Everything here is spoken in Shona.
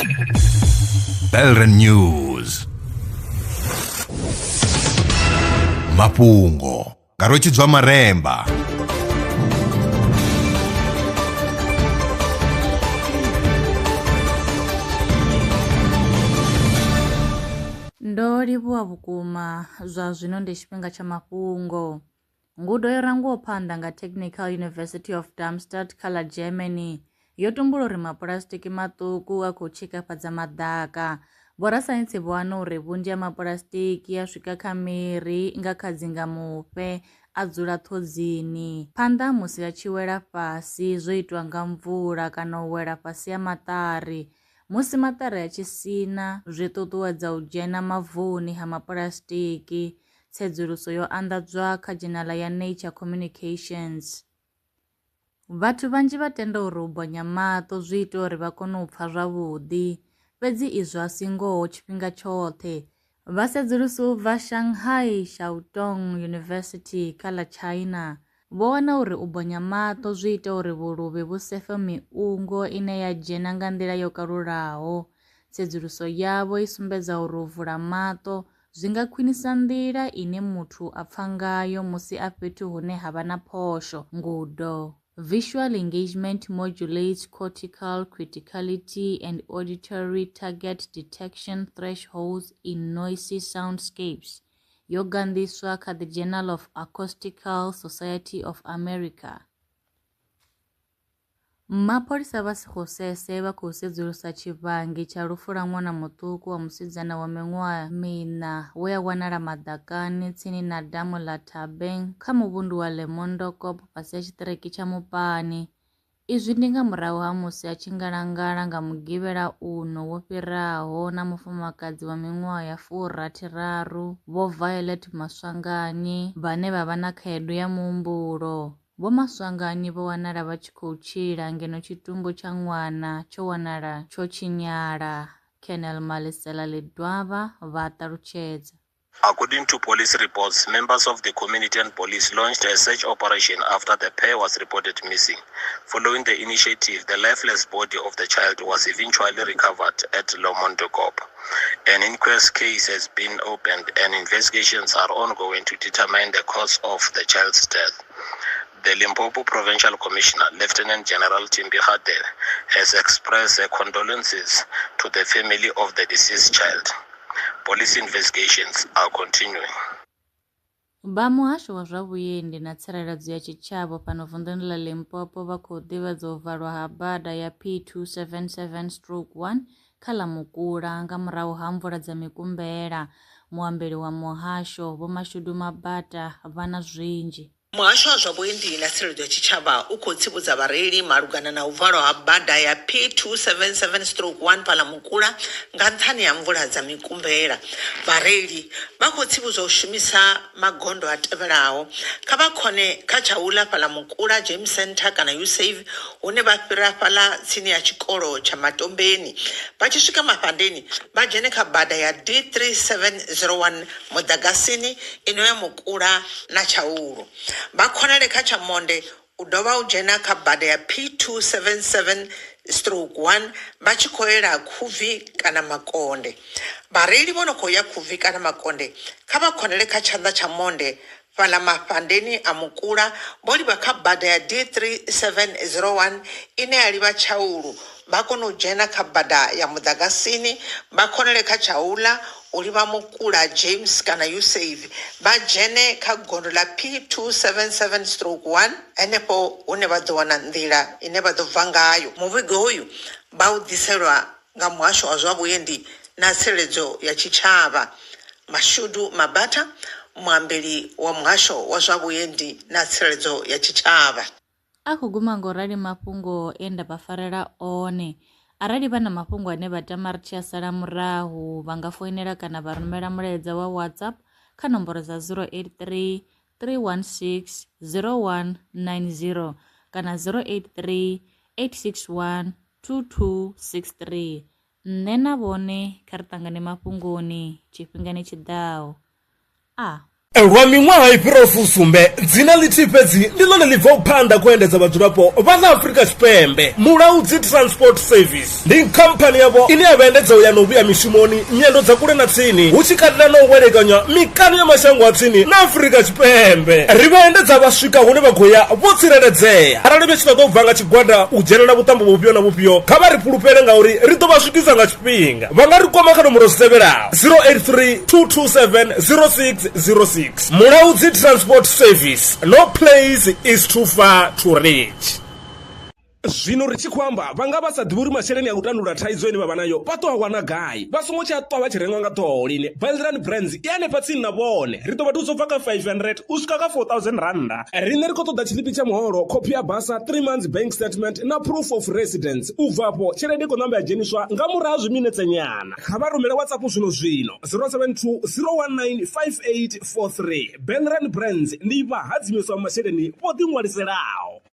Belren News. Mapungo. Karochidzwa Maremba. Ndo livhuwa vhukuma zwa zwino ndi tshifhinga tsha mafhungo. Ngudo yo rangiwaho phanḓa nga Technical University of Darmstadt kha ḽa Germany yo tumbula uri mapulastiki maṱuku a khou tshikafhadza maḓaka. Vhorasaintsi vho wana uri vhunzhi ha mapulastiki a swika kha miri nga kha dzingamufhe a dzula ṱhodzini. Phanḓa musi a tshi wela fhasi zwo itwa nga mvula kana u wela fhasi ya maṱari. Musi maṱari a tshi sina zwi ṱuṱuwedza u dzhena mavuni ha mapulastiki. Tsedzuluso yo anḓadzwa kha dzhenala ya Nature Communications. Vhathu vhanzhi vha tenda uri u bonya maṱo zwi ita uri vha kone u pfha zwavhuḓi, fhedzi izwo a si ngoho tshifhinga tshoṱhe. Vhasedzulusi u bva Shanghai Shandong University kha ḽa China vho wana uri u bonya maṱo zwi ita uri vhuluvhi vhu sefe miungo ine ya dzhena nga nḓila yo kalulaho. Tsedzuluso yavho i sumbedza uri u vula maṱo zwi nga khwinisa nḓila ine muthu a pfha ngayo musi a fhethu hune ha vha na phosho. Ngudo. Visual engagement modulates cortical criticality and auditory target detection thresholds in noisy soundscapes. Yo gandiswa kha the Journal of Acoustical Society of America. Mapholisa vha Sekgosese vha khou sedzulusa tshivhangi tsha lufu lwa ṅwana muṱuku wa musidzana wa miṅwaha mina we a wanala maḓakani tsini na damu ḽa Thabeng kha muvhundu wa Lemondokop fhasi ha tshiṱiriki tsha Mupani. Izwi ndi nga murahu ha musi a tshi ngalangala nga mugivhela uno wo fhiraho na mufumakadzi wa miṅwaha ya 43 Vho Violet Maswanganyi vhane vha vha na khaedu ya muhumbulo. Vho Maswanganyi vho wanala vha tshi khou tshila ngeno tshitumbu tsha ṅwana tsho wanala tsho tshinyala. Colonel Malisela Ledwaba vha ṱalutshedza. According to police reports, members of the community and police launched a search operation after the pair was reported missing. Following the initiative, the lifeless body of the child was eventually recovered at Lomondokop. An inquest case has been opened and investigations are ongoing to determine the cause of the child's death. The Limpopo Provincial Commissioner, Lieutenant General Timbi Hadel, has expressed their condolences to the family of the deceased child. Police investigations are continuing. Vha muhasho wa zwa vhuendi na tsireledzo ya tshitshavha fhano vunḓuni ḽa Limpopo vha khou ḓivhadza u valwa ha bada ya P277/1 kha ḽa Mukula nga murahu ha mvula dza mikumbela. Muambeli wa muhasho Vho Mashudu Mabata vha na zwinzhi. Muhasho wa zwa vhuendi na tsireledzo ya tshitshavha u khou tsivhudza vhareili malugana na u valwa ha bada ya P277/1 fhaḽa Mukula nga nṱhani ha mvula dza mikumbela. Vhareili vha khou tsivhudzwa u shumisa magondo a tevhelaho. Kha vha khone kha Tshaula fhaḽa Mukula James Center kana Usave hune vha fhira fhaḽa tsini ya tshikolo tsha Matombeni. Vha tshi swika Mafhandeni vha dzhene kha bada ya D3701 Muḓagasini ino ya Mukula na Tshaulu. Vha khonele kha Tshamonde u dovha u dzhena kha bada ya P277/1 vha tshi khou yela Khubvi kana Makonde. Vhareili vho no khou ya Khubvi kana Makonde kha vha khonele kha Tshanḓa tsha Monde fhaḽa Mafhandeni a Mukula vho livha kha bada ya D3701 ine ya livha Tshaulu. Vha kona u dzhena kha bada ya Muḓagasini vha khonele kha Tshaula u livha Mukula James kana Usave vha dzhene kha gondo ḽa P277/1 henefho hune vha ḓo wana nḓila ine vha ḓo bva ngayo. Muvhigo uyu vha u ḓiselwa nga muhasho wa zwa vhuendi na tsireledzo ya tshitshavha. Mashudu Mabata, muambeli wa muhasho wa zwa vhuendi na tsireledzo ya tshitshavha. A khou guma ngo rali mafhungo e nda vha farela one. Arali vha na mafhungo ane vha tama ri tshi a sala murahu vha nga foinela kana vha rumela mulaedza wa WhatsApp kha nomboro dza 083 316 0190 kana 083 861 2263. Nṋe na vhone kha ri ṱangane mafhungoni tshifhingani tshiḓaho. lwa miṅwaha i fhiraho fusumbe dzina ḽithihi fhedzi ndi ḽone ḽi bvaho phanḓa ku endedza vhadzulapo vha ḽa Afrika Tshipembe. Mulaudzi Transport Service ndi khamphani yavho ine ya vhaendedza u ya na u vhuya mishumoni nyendo dza kule na tsini hu tshi katela na u welekanya mikano ya mashango a tsini na Afrika Tshipembe. Ri vhaendedza vha swika hune vha khou ya vho tsireledzea. Arali vha tshi ṱoḓa u bva nga tshigwada u dzhenelela vhuṱambo vhufhio na vhufhio kha vha ri fhulufhele ngauri ri ḓo vha swikisa nga tshifhinga. Vha nga ri kwama kha nomboro dzi tevhelaho 083 227 0606. Mulaudzi Transport Service, no place is too far to reach. Zwino ri tshi khou amba vhanga vha sa ḓivhi uri masheleni a u tandulula thaidzo ine vha vha nayo vha ṱo a wana gai vha songo tsha ṱwa vha tshi renga nga ṱhoho lini. Valrand Brands i hanefha tsini na vhone ri ḓo vha thusa u bva kha 500 u swika kha 4000 randa. Riṋe ri khou ṱoḓa tshiḽipi tsha muholo, khophi ya basa, 3 months bank statement na proof of residence. U bvapo tshelede i khou ṋamba ya dzheniswa nga murahu ha zwiminetse nyana. Kha vha rumele WhatsApp zwino 072 019 5843. Valrand Brands ndi vha hadzimisa masheleni vho ḓi ṅwaliselaho.